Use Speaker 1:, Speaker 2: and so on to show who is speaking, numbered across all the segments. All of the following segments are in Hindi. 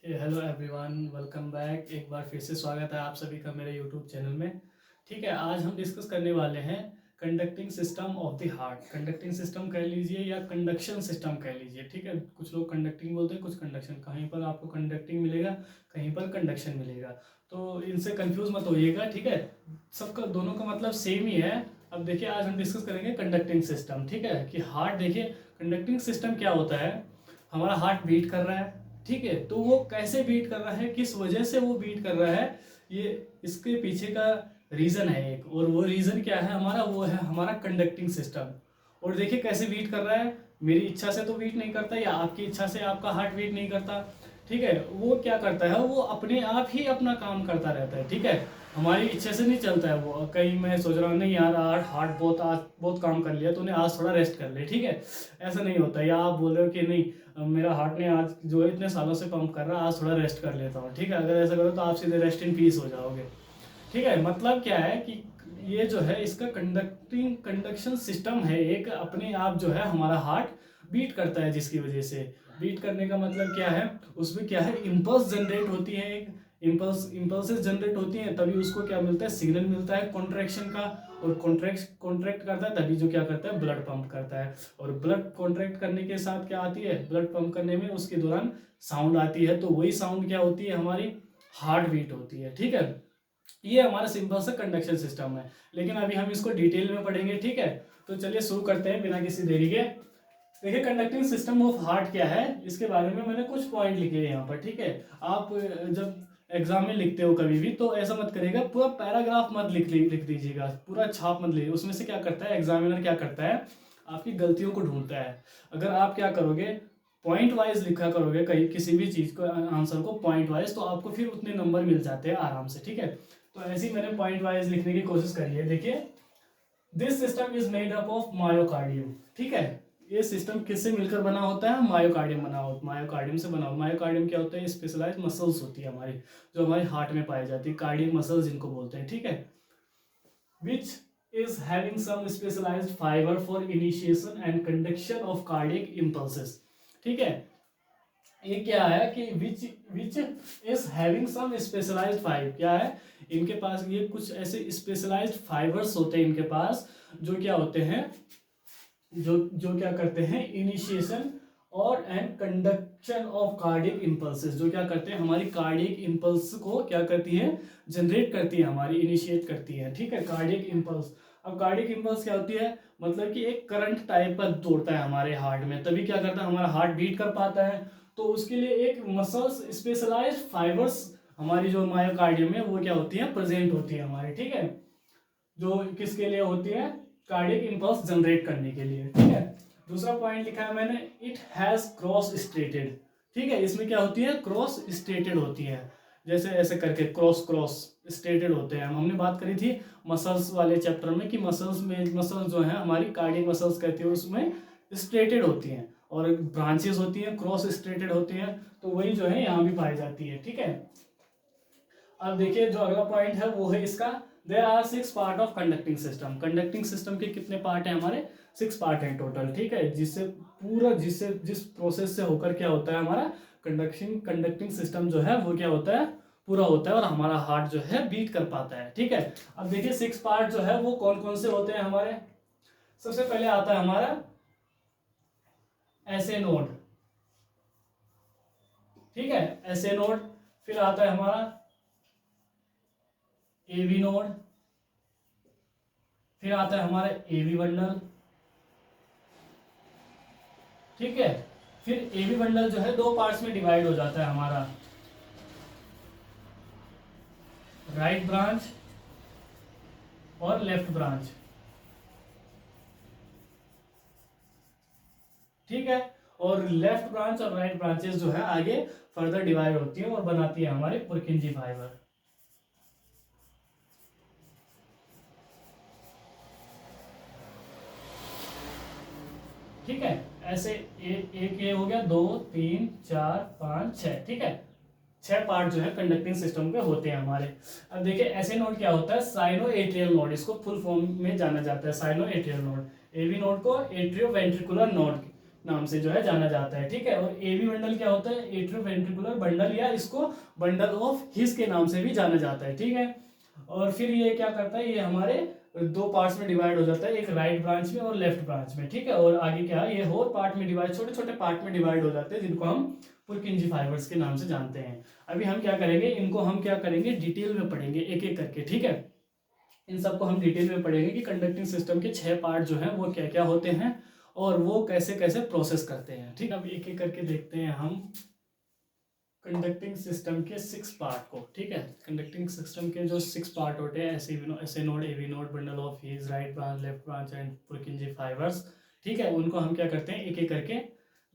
Speaker 1: Hello everyone, welcome back. एक बार फिर से स्वागत है आप सभी का मेरे यूट्यूब चैनल में। ठीक है, आज हम डिस्कस करने वाले हैं conducting system of the heart. Conducting system कह लीजिए या कंडक्शन सिस्टम कह लीजिए। ठीक है, कुछ लोग कंडक्टिंग बोलते हैं, कुछ कंडक्शन। कहीं पर आपको कंडक्टिंग मिलेगा, कहीं पर कंडक्शन मिलेगा, तो इनसे कंफ्यूज मत होइएगा। ठीक है, सबका दोनों का मतलब सेम ही है। अब देखिए, आज हम डिस्कस करेंगे कंडक्टिंग सिस्टम। ठीक है, कि हार्ट, देखिए कंडक्टिंग सिस्टम क्या होता है। हमारा हार्ट बीट कर रहा है, ठीक है, तो वो कैसे बीट कर रहा है, किस वजह से वो बीट कर रहा है, ये इसके पीछे का रीज़न है एक। और वो रीज़न क्या है हमारा, वो है हमारा कंडक्टिंग सिस्टम। और देखिए कैसे बीट कर रहा है। मेरी इच्छा से तो बीट नहीं करता, या आपकी इच्छा से आपका हार्ट बीट नहीं करता। ठीक है, वो क्या करता है, वो अपने आप ही अपना काम करता रहता है। ठीक है, हमारी इच्छा से नहीं चलता है वो। कहीं मैं सोच रहा हूँ नहीं यार, आज हार्ट बहुत आज बहुत काम कर लिया, तूने आज थोड़ा रेस्ट कर ले। ठीक है, ऐसा नहीं होता। या आप बोल रहे हो कि नहीं, मेरा हार्ट ने आज जो है इतने सालों से पंप कर रहा है, आज थोड़ा रेस्ट कर लेता हूँ। ठीक है, अगर ऐसा करो तो आप सीधे रेस्ट इन पीस हो जाओगे। ठीक है, मतलब क्या है कि ये जो है इसका कंडक्शन सिस्टम है एक, अपने आप जो है हमारा हार्ट बीट करता है, जिसकी वजह से बीट करने का मतलब क्या है, उसमें क्या है, इम्पल्स जनरेट होती है। एक इम्पल्सेस जनरेट होती हैं, तभी उसको क्या मिलता है, सिग्नल मिलता है कॉन्ट्रैक्शन का। और कॉन्ट्रैक्ट करता है, तभी जो क्या करता है, ब्लड पंप करता है। और ब्लड कॉन्ट्रैक्ट करने के साथ क्या आती है, ब्लड पंप करने में उसके दौरान साउंड आती है, तो वही साउंड क्या होती है, हमारी हार्ट बीट होती है। ठीक है, ये हमारा सिंपल सा कंडक्शन सिस्टम है, लेकिन अभी हम इसको डिटेल में पढ़ेंगे। ठीक है, तो चलिए शुरू करते हैं बिना किसी देरी के। देखिए कंडक्टिंग सिस्टम ऑफ हार्ट क्या है, इसके बारे में मैंने कुछ पॉइंट लिखे हैं यहाँ पर। ठीक है, आप जब एग्जाम में लिखते हो कभी भी, तो ऐसा मत करिएगा, पूरा पैराग्राफ मत लिख दीजिएगा, पूरा छाप मत लीजिए। उसमें से क्या करता है एग्जामिनर, क्या करता है, आपकी गलतियों को ढूंढता है। अगर आप क्या करोगे, पॉइंट वाइज लिखा करोगे कहीं किसी भी चीज़ को, आंसर को पॉइंट वाइज, तो आपको फिर उतने नंबर मिल जाते हैं आराम से। ठीक है, तो ऐसे ही मैंने पॉइंट वाइज लिखने की कोशिश करी है। देखिए, this system is made up of myocardium. ठीक है, ये सिस्टम किससे मिलकर बना होता है, मायोकार्डियम बना होता, मायोकार्डियम से बना होता। मायोकार्डियम क्या होता है, स्पेशलाइज्ड मसल्स होती है हमारी, जो हमारे हार्ट में पाई जाती है, कार्डियक मसल्स जिनको बोलते हैं। ठीक है, विच is having some specialized fiber for initiation and conduction of cardiac impulses। ठीक है, ये क्या है कि which is having some specialised fibre, क्या है इनके पास, ये कुछ ऐसे स्पेशलाइज्ड फाइबर्स होते हैं इनके पास, जो क्या होते हैं, जो जो क्या करते हैं, इनिशिएशन और and conduction of cardiac impulses, जो क्या करते हैं, हमारी कार्डियक इम्पल्स को क्या करती है, जनरेट करती है, हमारी इनिशिएट करती है। ठीक है, कार्डियक इम्पल्स। अब कार्डियक इम्पल्स क्या होती है, मतलब कि एक करंट टाइप का दौड़ता है हमारे हार्ट में, तभी क्या करता है, हमारा हार्ट बीट कर पाता है। तो उसके लिए एक मसल्स, स्पेशलाइज्ड फाइबर्स हमारी जो मायोकार्डियम में, वो क्या होती है, प्रेजेंट होती है हमारी। ठीक है, जो किसके लिए होती है, कार्डियक इंपल्स जनरेट करने के लिए। ठीक है, दूसरा पॉइंट लिखा है मैंने, इट हैज क्रॉस स्ट्रेटेड। ठीक है, इसमें क्या होती है, क्रॉस स्ट्रेटेड होती है, जैसे ऐसे करके क्रॉस क्रॉस स्ट्रेटेड होते हैं। हमने बात करी थी मसल्स वाले चैप्टर में कि मसल्स जो है हमारी कार्डियक मसल्स कहती है, उसमें स्ट्रेटेड होती हैं, और ब्रांचेस होती हैं क्रॉस स्ट्रेटेड होती हैं, तो वही जो है यहाँ भी पाई जाती है। ठीक है, अब देखिए जो अगला पॉइंट है वो है इसका, there are 6 part of conducting system. Conducting system के कितने पार्ट हैं हमारे, 6 पार्ट हैं टोटल। ठीक है, जिस प्रोसेस से होकर क्या होता है, हमारा कंडक्टिंग सिस्टम जो है वो क्या होता है, पूरा होता है, और हमारा हार्ट जो है बीट कर पाता है। ठीक है, अब देखिए 6 पार्ट जो है वो कौन कौन से होते हैं हमारे। सबसे पहले आता है हमारा एस ए नोड। ठीक है, एस ए नोड। फिर आता है हमारा एवी नोड। फिर आता है हमारा एवी बंडल। ठीक है, फिर एवी बंडल जो है दो पार्ट्स में डिवाइड हो जाता है हमारा, राइट ब्रांच और लेफ्ट ब्रांच। ठीक है, और लेफ्ट ब्रांच और राइट ब्रांचेस जो है आगे फर्दर डिवाइड होती है और बनाती है हमारे पुरकिंजी फाइबर। ठीक है, ऐसे एक ये हो गया, 2 3 4 5 6। ठीक है, 6 पार्ट जो है कंडक्टिंग सिस्टम के होते हैं हमारे। अब देखिए ऐसे नोड क्या होता है, साइनो एट्रियल नोड, इसको फुल फॉर्म में जाना जाता है, sino atrial node. AV node को एट्रियो वेंट्रिकुलर नोड नाम से जो है जाना जाता है, ठीक है। और एवी बंडल क्या होता है, एट्रियोवेंट्रिकुलर बंडल, या इसको बंडल ऑफ हिस के नाम से भी जाना जाता है, ठीक है। और फिर ये क्या करता है, ये हमारे दो पार्ट्स में डिवाइड हो जाता है, एक राइट ब्रांच में और लेफ्ट ब्रांच में, ठीक है। और आगे क्या है, ये और पार्ट में डिवाइड, छोटे छोटे पार्ट में डिवाइड हो जाते हैं, जिनको हम पुरकिंजी फाइबर्स के नाम से जानते हैं। अभी हम क्या करेंगे, इनको हम क्या करेंगे, डिटेल में पढ़ेंगे एक एक करके, ठीक है। इन सबको हम डिटेल में पढ़ेंगे कि कंडक्टिंग सिस्टम के 6 पार्ट जो हैं वो क्या क्या होते हैं और वो कैसे कैसे प्रोसेस करते हैं, ठीक है। अब एक एक करके देखते हैं हम कंडक्टिंग सिस्टम के 6 पार्ट को, ठीक है। कंडक्टिंग सिस्टम के जो 6 पार्ट होते हैं, SA node, AV node, bundle of His, right branch, left branch and Purkinje fibres, ठीक है। उनको हम क्या करते हैं, एक एक करके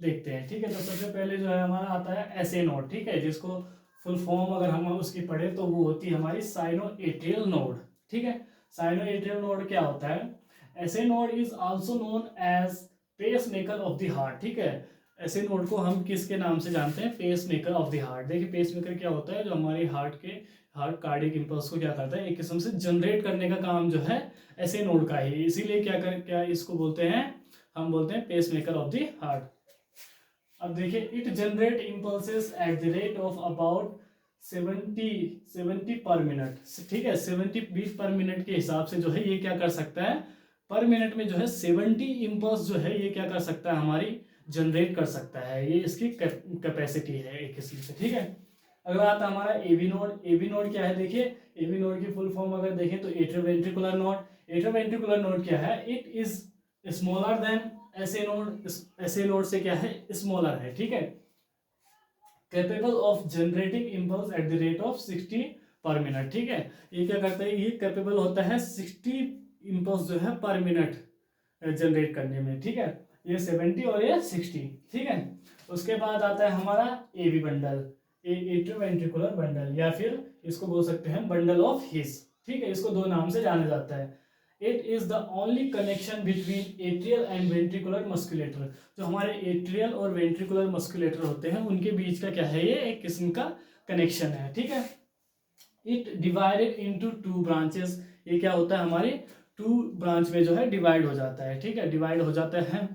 Speaker 1: देखते हैं, ठीक है। तो सबसे पहले जो है हमारा आता है एसए नोड, ठीक है, जिसको फुल फॉर्म अगर हम उसकी पढ़े तो वो होती है हमारी साइनोएट्रियल नोड, ठीक है। साइनोएट्रियल नोड क्या होता है, SA node is also known as pacemaker of the heart, ठीक है। ऐसे नोड को हम किसके नाम से जानते हैं, pacemaker of the heart. देखिए पेस मेकर क्या होता है, जो हमारे हार्ट कार्डियक इंपल्स को क्या करता है, एक किस्म से जनरेट करने का काम जो है ऐसे नोड का ही, इसीलिए क्या इसको बोलते हैं, हम बोलते हैं pacemaker of the heart. अब देखिए, it generate impulses at the rate of about 70 per minute, ठीक है। 70 बीट पर मिनट के हिसाब से जो है ये क्या कर सकता है, पर मिनट में जो है 70 इम्पल्स जो है ये क्या कर सकता है, हमारी जनरेट कर सकता है, ये इसकी कैपेसिटी है एक किस्म से, ठीक है। अगला आता है हमारा एवी नोड। एवी नोड क्या है, देखिए एवी नोड की फुल फॉर्म अगर देखें तो एट्रियोवेंट्रिकुलर नोड। एट्रियोवेंट्रिकुलर नोड क्या है, it is smaller than SA node. SA node से क्या है, स्मॉलर है, ठीक है। Capable of generating impulse eight the rate of 60 पर मिनट, ठीक है। ये क्या करता है, ये कैपेबल होता है 60 इम्पल्स जो है पर मिनट जनरेट करने में, ठीक है। ये 70 और ये 60, ठीक है। उसके बाद आता है हमारा एवी बंडल, एट्रियोवेंट्रिकुलर बंडल, या फिर इसको बोल सकते हैं बंडल ऑफ हिस, ठीक है। इसको दो नाम से जाना जाता है। It is the only connection between atrial and ventricular musculature. जो हमारे एट्रियल और वेंट्रिकुलर मस्कुलेटर होते हैं उनके बीच का क्या है, ये एक किस्म का कनेक्शन है, ठीक है। It divided into 2 branches. ये क्या होता है, हमारे 2 ब्रांच में जो है डिवाइड हो जाता है, ठीक है, डिवाइड हो जाता है,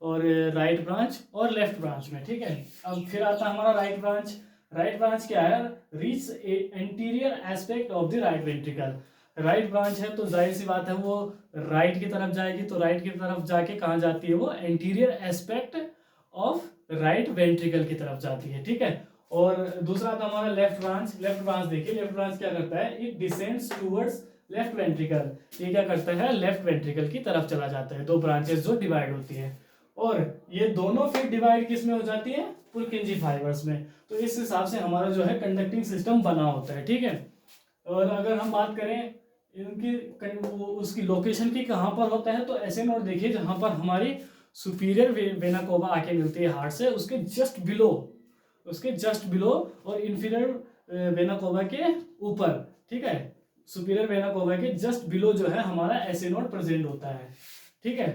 Speaker 1: और राइट ब्रांच और लेफ्ट ब्रांच में, ठीक है। अब फिर आता है हमारा राइट ब्रांच। राइट ब्रांच क्या है, reach anterior aspect of the right ventricle. Right branch है तो जाहिर सी बात है वो राइट की तरफ जाएगी, तो राइट की तरफ जाके कहाँ जाती है, वो anterior aspect of right ventricle की तरफ जाती है, ठीक है। और दूसरा था हमारा लेफ्ट ब्रांच। लेफ्ट ब्रांच देखिए, लेफ्ट ब्रांच क्या करता है, it descends towards left ventricle. ये क्या करता है, लेफ्ट वेंट्रिकल की तरफ चला जाता है। 2 ब्रांचेस जो डिवाइड होती है, और ये दोनों फिर डिवाइड किस में हो जाती है, पुरकिंजी फाइबर्स में। तो इस हिसाब से हमारा जो है कंडक्टिंग सिस्टम बना होता है, ठीक है। और अगर हम बात करें इनकी उसकी लोकेशन की कहाँ पर होता है, तो ऐसे नोट देखिए जहाँ पर हमारी सुपीरियर वेना कोवा आके मिलती है हार्ट से, उसके जस्ट बिलो और इन्फीरियर वेना कोवा के ऊपर, ठीक है। सुपीरियर वेना कोवा के जस्ट बिलो जो है हमारा ऐसे नोड प्रेजेंट होता है, ठीक है।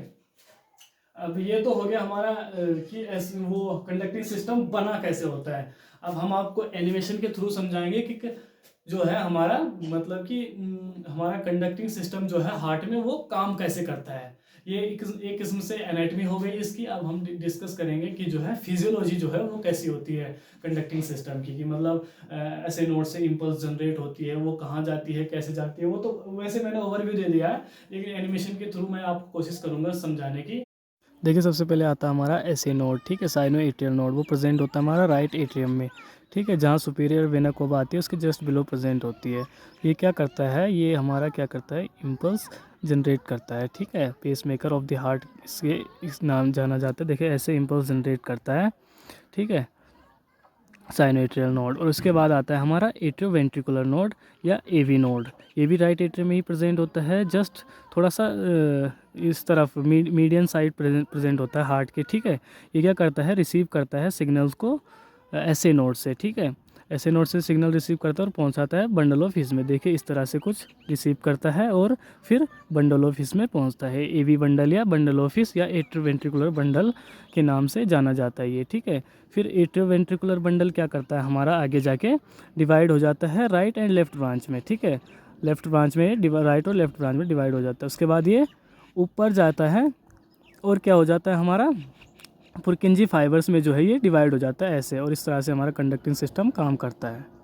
Speaker 1: अब ये तो हो गया हमारा कि वो कंडक्टिंग सिस्टम बना कैसे होता है। अब हम आपको एनिमेशन के थ्रू समझाएंगे कि जो है हमारा मतलब कि हमारा कंडक्टिंग सिस्टम जो है हार्ट में वो काम कैसे करता है। ये एक किस्म से एनाटॉमी हो गई इसकी। अब हम डिस्कस करेंगे कि जो है फिजियोलॉजी जो है वो कैसी होती है कंडक्टिंग सिस्टम की, कि मतलब ऐसे नोड से इम्पल्स जनरेट होती है, वो कहाँ जाती है, कैसे जाती है, वो तो वैसे मैंने ओवरव्यू दे दिया है, लेकिन एनिमेशन के थ्रू मैं आपको कोशिश करूँगा समझाने की। देखिए सबसे पहले आता है हमारा एसए नोड, ठीक है, साइनोएट्रियल नोड। वो प्रेजेंट होता है हमारा राइट एट्रियम में, ठीक है, जहाँ सुपीरियर वेना कोवा आती है उसके जस्ट बिलो प्रेजेंट होती है। ये क्या करता है, ये हमारा क्या करता है, इम्पल्स जनरेट करता है, ठीक है। Pacemaker of the heart इसके इस नाम जाना जाता है। देखिए ऐसे इम्पल्स जनरेट करता है, ठीक है, साइनोएट्रियल नोड। और उसके बाद आता है हमारा एट्रियोवेंट्रिकुलर नोड या एवी नोड। ये भी राइट एट्रियम में ही प्रेजेंट होता है, जस्ट थोड़ा सा इस तरफ मीडियन साइड प्रेजेंट होता है हार्ट के, ठीक है। ये क्या करता है, रिसीव करता है सिग्नल्स को ऐसे नोड से, ठीक है। ऐसे नोड से सिग्नल रिसीव करता है और पहुंचाता है बंडल ऑफ हिस में। देखिए इस तरह से कुछ रिसीव करता है और फिर बंडल ऑफ हिस में पहुंचता है। एवी बंडल या बंडल ऑफ हिस या एट्रियोवेंट्रिकुलर बंडल के नाम से जाना जाता है ये, ठीक है। फिर एट्रियोवेंट्रिकुलर बंडल क्या करता है, हमारा आगे जाके डिवाइड हो जाता है राइट एंड लेफ्ट ब्रांच में, ठीक है। लेफ्ट ब्रांच में राइट और लेफ्ट ब्रांच में डिवाइड हो जाता है। उसके बाद ये ऊपर जाता है और क्या हो जाता है हमारा, पुरकिंजी फाइबर्स में जो है ये डिवाइड हो जाता है ऐसे, और इस तरह से हमारा कंडक्टिंग सिस्टम काम करता है।